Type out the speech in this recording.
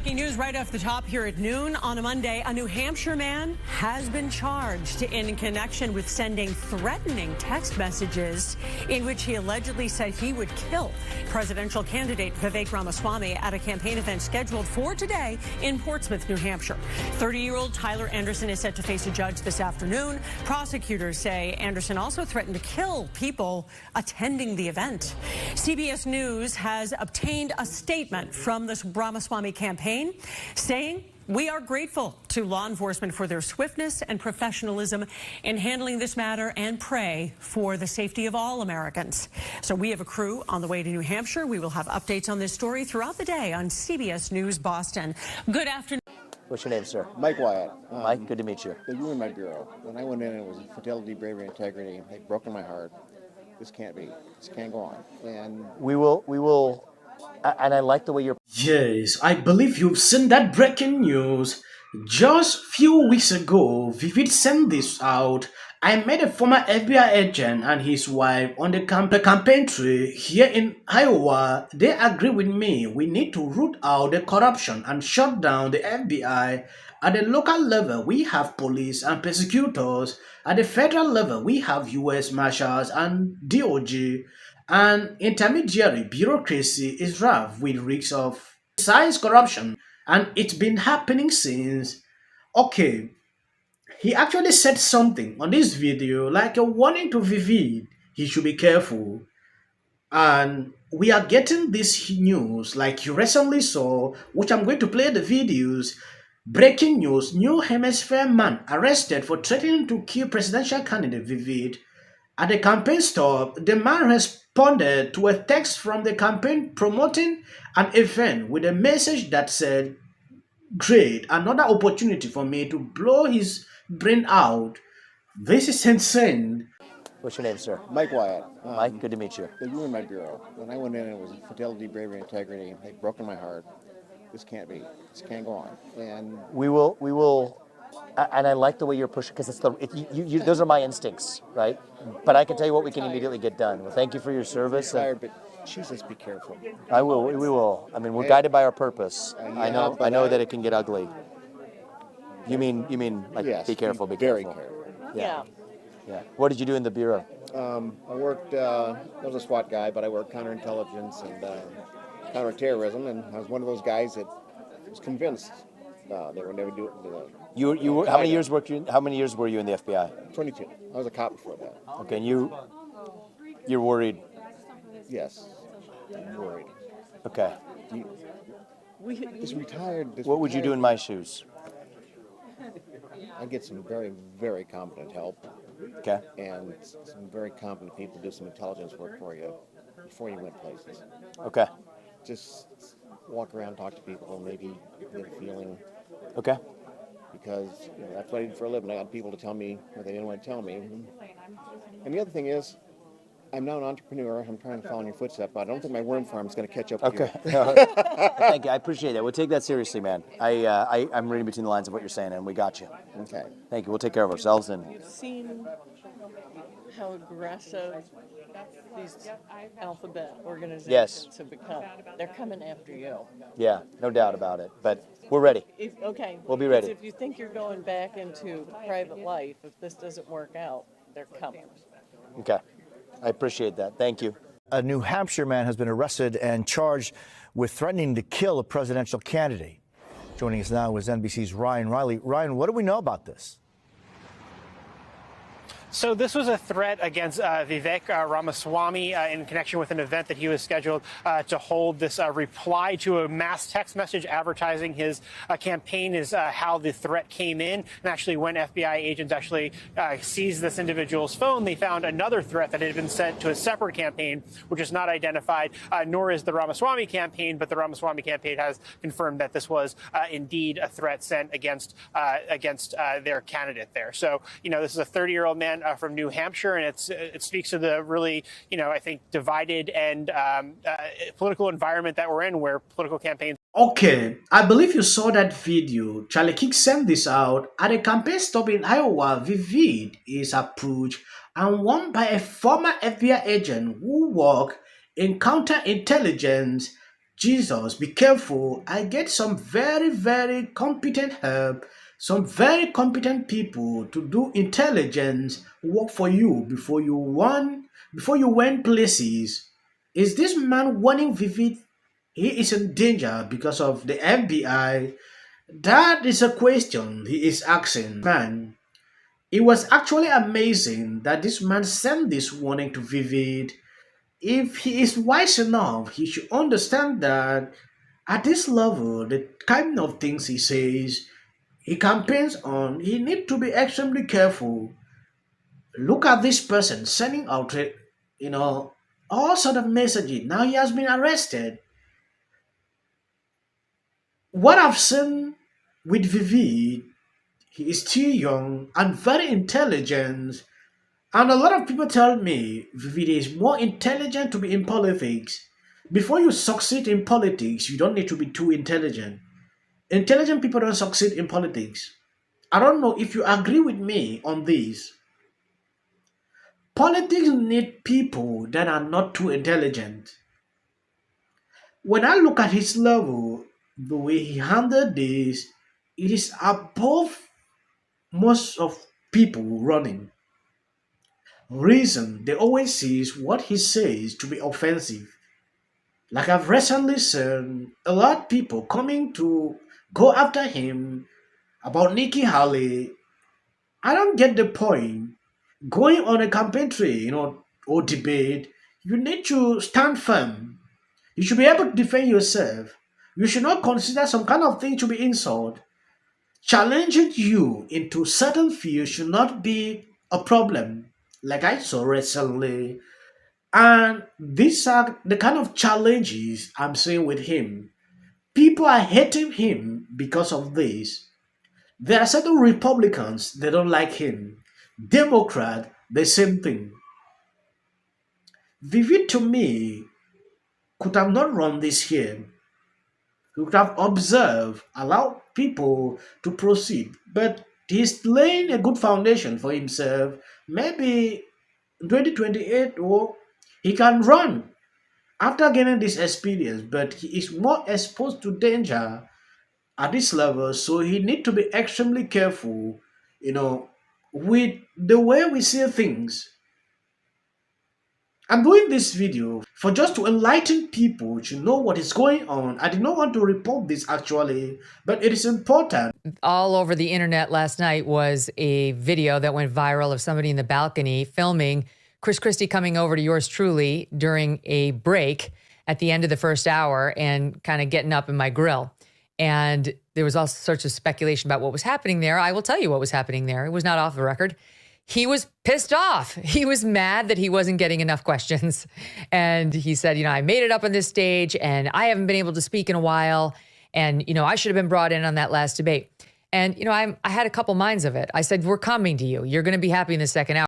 breaking news right off the top here at noon on a Monday. A New Hampshire man has been charged in connection with sending threatening text messages in which he allegedly said he would kill presidential candidate Vivek Ramaswamy at a campaign event scheduled for today in Portsmouth, New Hampshire. 30-year-old Tyler Anderson is set to face a judge this afternoon. Prosecutors say Anderson also threatened to kill people attending the event. CBS News has obtained a statement from the Ramaswamy campaign saying, "We are grateful to law enforcement for their swiftness and professionalism in handling this matter and pray for the safety of all Americans." So we have a crew on the way to New Hampshire. We will have updates on this story throughout the day on CBS News Boston. Good afternoon. What's your name, sir? Mike Wyatt. Mike, good to meet you. They ruined my bureau. When I went in, it was fidelity, bravery, integrity. They've broken my heart. This can't be. This can't go on. And We will, and I like the way you're... Yes, I believe you've seen that breaking news. Just few weeks ago, Vivid sent this out. I met a former FBI agent and his wife on the campaign trail here in Iowa. They agree with me. We need to root out the corruption and shut down the FBI. At the local level, we have police and prosecutors. At the federal level, we have U.S. Marshals and DOJ. And intermediary bureaucracy is rough with risks of size corruption. And it's been happening since. Okay, he actually said something on this video like a warning to Vivid. He should be careful. And we are getting this news like you recently saw, which I'm going to play the videos. Breaking news, New Hampshire man arrested for threatening to kill presidential candidate Vivid. At the campaign stop, the man responded to a text from the campaign promoting an event with a message that said, "Great, another opportunity for me to blow his brain out. This is insane." What's your name, sir? Mike Wyatt. Mike, good to meet you. They ruined my bureau. When I went in, it was fidelity, bravery, integrity. They've broken my heart. This can't be. This can't go on. And We will, and I like the way you're pushing, because those are my instincts, right? But I can tell you what we can immediately get done. Well, thank you for your service. tired, but Jesus, be careful. We will. I mean, we're guided by our purpose. Yeah, I know but that it can get ugly. You mean like Yes, be careful, be very careful. careful. Yeah. What did you do in the bureau? I worked, I was a SWAT guy, but I worked counterintelligence and counterterrorism, and I was one of those guys that was convinced they would never do it. You were, how many years were you in the FBI? 22. I was a cop before that. Okay, and you're worried. Yes, I'm worried. Okay. This retired. What would you do in my shoes? I'd get some very, very competent help Okay. and some very competent people to do some intelligence work for you before you went places. Okay. Just walk around, talk to people, maybe get a feeling, Okay. because that's what I did for a living. I got people to tell me what they didn't want to tell me. And the other thing is, I'm now an entrepreneur. I'm trying to follow in your footsteps, but I don't think my worm farm is going to catch up with Okay. you. Thank you. I appreciate that. We'll take that seriously, man. I'm reading between the lines of what you're saying, and we got you. Okay. Thank you. We'll take care of ourselves. And You've seen how aggressive these alphabet organizations have become. They're coming after you. yeah, no doubt about it. But we're ready. Okay. We'll be because ready. If you think you're going back into private life, if this doesn't work out, they're coming. Okay. I appreciate that. Thank you. A New Hampshire man has been arrested and charged with threatening to kill a presidential candidate. Joining us now is NBC's Ryan Riley. Ryan, what do we know about this? So this was a threat against Vivek Ramaswamy in connection with an event that he was scheduled to hold. This reply to a mass text message advertising his campaign is how the threat came in. And actually, when FBI agents actually seized this individual's phone, they found another threat that had been sent to a separate campaign, which is not identified, nor is the Ramaswamy campaign. But the Ramaswamy campaign has confirmed that this was indeed a threat sent against their candidate there. So, this is a 30-year-old man from New Hampshire, and it speaks to the really, I think, divided and political environment that we're in, where political campaigns. Okay, I believe you saw that video. Charlie Kick sent this out. At a campaign stop in Iowa, Vivid is approached and won by a former FBI agent who worked in counterintelligence Jesus, be careful. I get some very, very competent help, some very competent people to do intelligence work for you before you went places. Is this man warning Vivid he is in danger because of the FBI? That is a question he is asking. Man, it was actually amazing that this man sent this warning to Vivid. If he is wise enough, he should understand that at this level, the kind of things he says, he campaigns on, he need to be extremely careful. Look at this person sending out, all sort of messages. Now he has been arrested. What I've seen with Vivid, he is still young and very intelligent. And a lot of people tell me Vivid is more intelligent to be in politics. Before you succeed in politics, you don't need to be too intelligent. Intelligent people don't succeed in politics. I don't know if you agree with me on this. Politics need people that are not too intelligent. When I look at his level, the way he handled this, it is above most of people running. Reason they always sees what he says to be offensive. Like I've recently seen a lot of people coming to go after him about Nikki Haley. I don't get the point. Going on a campaign trail, or debate, you need to stand firm. You should be able to defend yourself. You should not consider some kind of thing to be insult. Challenging you into certain fields should not be a problem, like I saw recently. And these are the kind of challenges I'm seeing with him. People are hating him because of this. There are certain Republicans, they don't like him. Democrat, the same thing. Vivid to me could have not run this here. He could have observed, allowed people to proceed. But he's laying a good foundation for himself. Maybe in 2028 or he can run after gaining this experience, but he is more exposed to danger at this level, so he need to be extremely careful, with the way we see things. I'm doing this video for just to enlighten people to know what is going on. I did not want to report this actually, but it is important. All over the internet last night was a video that went viral of somebody in the balcony filming Chris Christie coming over to yours truly during a break at the end of the first hour and kind of getting up in my grill. And there was all sorts of speculation about what was happening there. I will tell you what was happening there. It was not off the record. He was pissed off. He was mad that he wasn't getting enough questions. And he said, I made it up on this stage and I haven't been able to speak in a while. And, I should have been brought in on that last debate. And, I had a couple minds of it. I said, we're coming to you. You're going to be happy in the second hour.